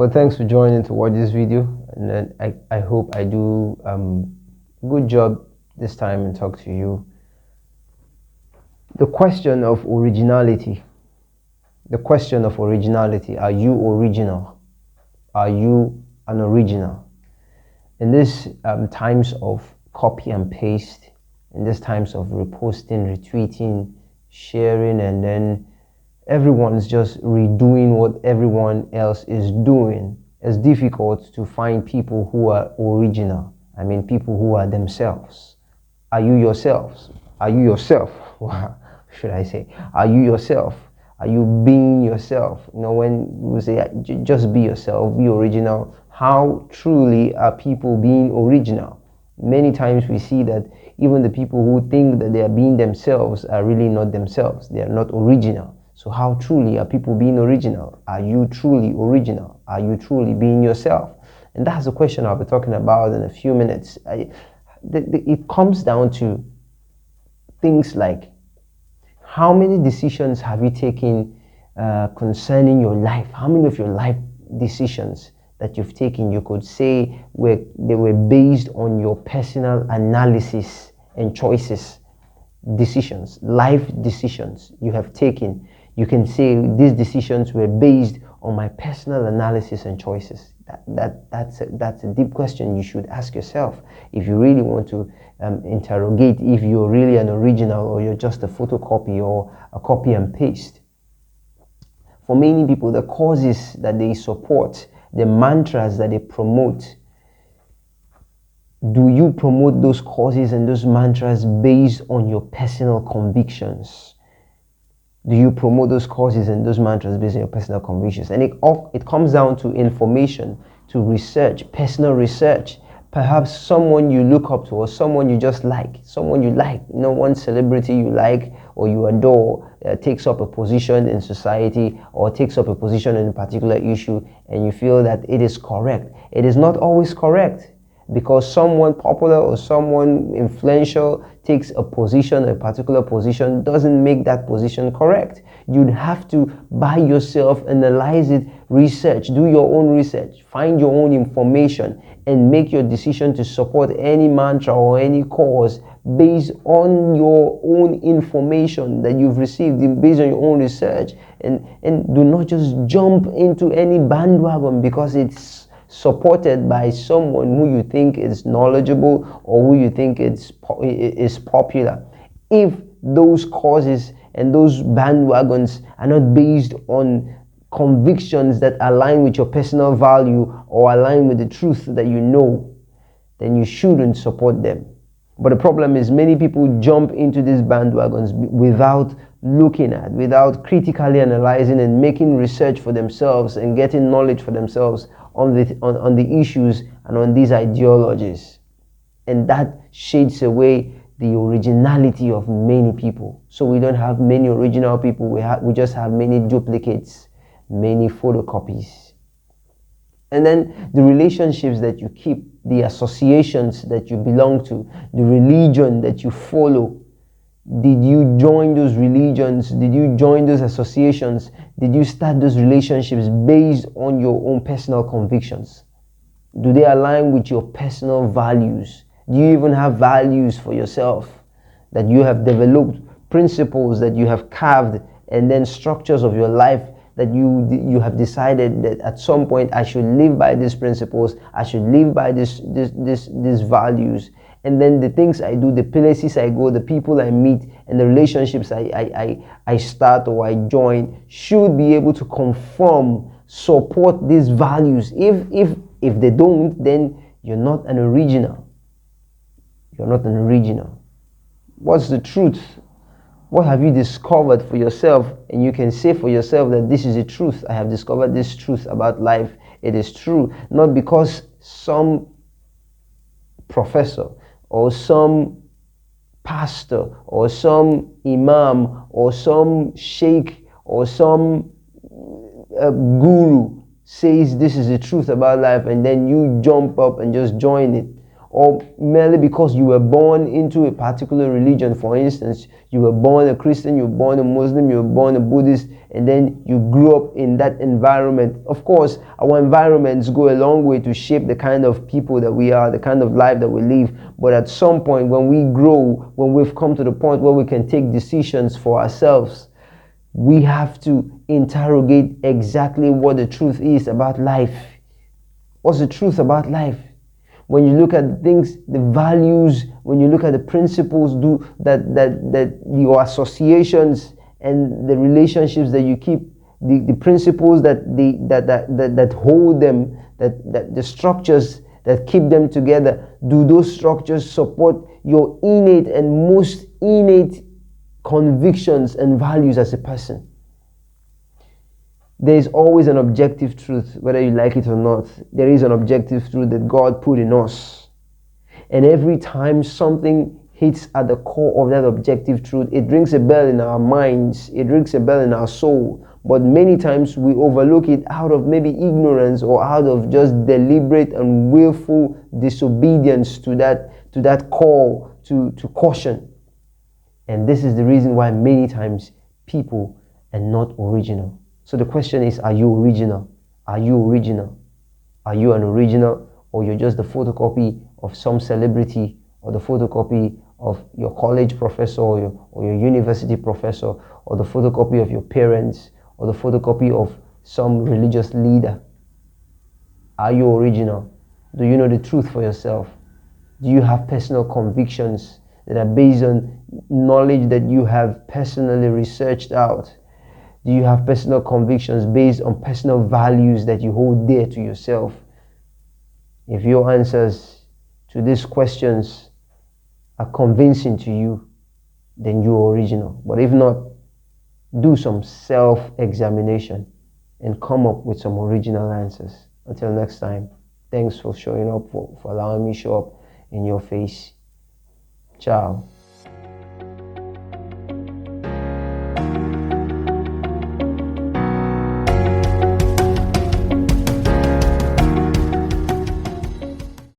Well, thanks for joining to watch this video, and then I hope I do good job this time and talk to you. The question of originality. The question of originality. Are you original? Are you an original? In this times of copy and paste, in these times of reposting, retweeting, sharing, and then everyone's just redoing what everyone else is doing, it's difficult to find people who are original. I mean, people who are themselves. Are you yourselves? Are you yourself? What should I say? Are you yourself? Are you being yourself? You know, when we say just be yourself, be original, how truly are people being original? Many times we see that even the people who think that they are being themselves are really not themselves. They are not original. So how truly are people being original? Are you truly original? Are you truly being yourself? And that's the question I'll be talking about in a few minutes. It comes down to things like, how many decisions have you taken concerning your life? How many of your life decisions that you've taken, you could say they were based on your personal analysis and choices? Decisions, life decisions you have taken, you can say these decisions were based on my personal analysis and choices. That's a deep question you should ask yourself if you really want to interrogate if you're really an original or you're just a photocopy or a copy and paste. For many people, the causes that they support, the mantras that they promote, do you promote those causes and those mantras based on your personal convictions? Do you promote those causes and those mantras based on your personal convictions? And it comes down to information, to research, personal research. Perhaps someone you look up to or someone you just like, one celebrity you like or you adore takes up a position in society or takes up a position in a particular issue, and you feel that it is correct. It is not always correct. Because someone popular or someone influential takes a position, a particular position, doesn't make that position correct. You'd have to, by yourself, analyze it, research, do your own research, find your own information, and make your decision to support any mantra or any cause based on your own information that you've received, based on your own research. And do not just jump into any bandwagon because it's supported by someone who you think is knowledgeable or who you think is popular. If those causes and those bandwagons are not based on convictions that align with your personal value or align with the truth that you know, then you shouldn't support them. But the problem is many people jump into these bandwagons without looking at, without critically analyzing and making research for themselves and getting knowledge for themselves on the issues and on these ideologies. And that shades away the originality of many people. So we don't have many original people, we just have many duplicates, many photocopies. And then the relationships that you keep, the associations that you belong to, the religion that you follow. Did you join those religions? Did you join those associations? Did you start those relationships based on your own personal convictions? Do they align with your personal values? Do you even have values for yourself that you have developed, principles that you have carved, and then structures of your life that you have decided that at some point I should live by these principles, I should live by these values? And then the things I do, the places I go, the people I meet, and the relationships I start or I join should be able to confirm, support these values. If they don't, then you're not an original. You're not an original. What's the truth? What have you discovered for yourself? And you can say for yourself that this is the truth. I have discovered this truth about life. It is true. Not because some professor or some pastor or some imam or some sheikh or some guru says this is the truth about life, and then you jump up and just join it. or merely because you were born into a particular religion. For instance, you were born a Christian, you were born a Muslim, you were born a Buddhist, and then you grew up in that environment. Of course, our environments go a long way to shape the kind of people that we are, the kind of life that we live. But at some point, when we grow, when we've come to the point where we can take decisions for ourselves, we have to interrogate exactly what the truth is about life. What's the truth about life? When you look at things, the values, when you look at the principles, that your associations and the relationships that you keep, the principles that hold them, that the structures that keep them together, do those structures support your innate and most innate convictions and values as a person? There is always an objective truth, whether you like it or not. There is an objective truth that God put in us. And every time something hits at the core of that objective truth, it rings a bell in our minds, it rings a bell in our soul. But many times we overlook it out of maybe ignorance or out of just deliberate and willful disobedience to that call to caution. And this is the reason why many times people are not original. So the question is, are you original? Are you original? Are you an original, or you're just the photocopy of some celebrity, or the photocopy of your college professor, or your university professor, or the photocopy of your parents, or the photocopy of some religious leader? Are you original? Do you know the truth for yourself? Do you have personal convictions that are based on knowledge that you have personally researched out? Do you have personal convictions based on personal values that you hold dear to yourself? If your answers to these questions are convincing to you, then you're original. But if not, do some self-examination and come up with some original answers. Until next time, thanks for showing up, for allowing me to show up in your face. Ciao.